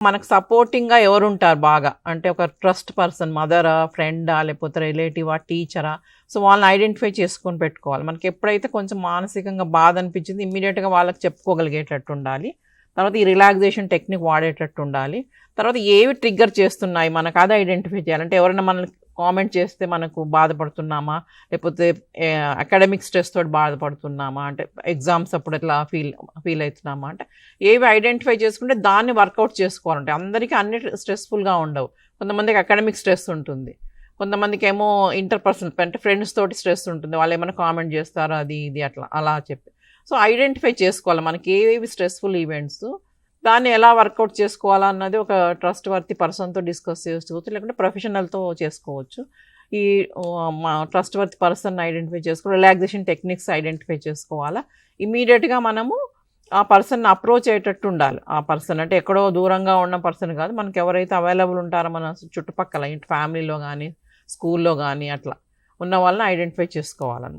మనకు సపోర్టింగ్‌గా ఎవరుంటారు బాగా? అంటే ఒక ట్రస్ట్ పర్సన్ మదరా, ఫ్రెండా, లేకపోతే రిలేటివా, టీచరా? సో, వాళ్ళని ఐడెంటిఫై చేసుకొని పెట్టుకోవాలి. మనకెప్పుడైతే కొంచెం మానసికంగా బాధ అనిపించింది ఇమ్మీడియేట్‌గా వాళ్ళకి చెప్పుకోగలిగేటట్టు ఉండాలి. తర్వాత ఈ రిలాక్సేషన్ టెక్నిక్ వాడేటట్టు ఉండాలి. తర్వాత ఏవి ట్రిగ్గర్ చేస్తున్నాయి మనకు అది ఐడెంటిఫై చేయాలి. అంటే ఎవరైనా మనల్ని కామెంట్ చేస్తే మనకు బాధపడుతున్నామా? లేకపోతే అకాడమిక్ స్ట్రెస్ తోటి బాధపడుతున్నామా? అంటే ఎగ్జామ్స్ అప్పుడు ఎట్లా ఫీల్ అవుతున్నామా? అంటే ఏవి ఐడెంటిఫై చేసుకుంటే దాన్ని వర్కౌట్ చేసుకోవాలంటే అందరికీ అన్ని స్ట్రెస్ఫుల్గా ఉండవు. కొంతమందికి అకాడమిక్ స్ట్రెస్ ఉంటుంది, కొంతమందికి ఏమో ఇంటర్పర్సనల్ అంటే ఫ్రెండ్స్ తోటి స్ట్రెస్ ఉంటుంది, వాళ్ళు ఏమైనా కామెంట్ చేస్తారు అది ఇది అట్లా అలా చెప్పి. సో ఐడెంటిఫై చేసుకోవాలి మనకి ఏవేవి స్ట్రెస్ఫుల్ ఈవెంట్స్, దాన్ని ఎలా వర్కౌట్ చేసుకోవాలన్నది ఒక ట్రస్ట్ వర్తి పర్సన్తో డిస్కస్ చేసుకోవచ్చు, లేకుంటే ప్రొఫెషనల్తో చేసుకోవచ్చు. ఈ మా ట్రస్ట్ వర్తి పర్సన్ ఐడెంటిఫై చేసుకోవాలి, రిలాక్సేషన్ టెక్నిక్స్ ఐడెంటిఫై చేసుకోవాలా. ఇమీడియట్గా మనము ఆ పర్సన్ అప్రోచ్ అయ్యేటట్టు ఉండాలి. ఆ పర్సన్ అంటే ఎక్కడో దూరంగా ఉన్న పర్సన్ కాదు, మనకి ఎవరైతే అవైలబుల్ ఉంటారో మన చుట్టుపక్కల ఇంటి ఫ్యామిలీలో కానీ స్కూల్లో కానీ అట్లా ఉన్న వాళ్ళని ఐడెంటిఫై చేసుకోవాలన్నమాట.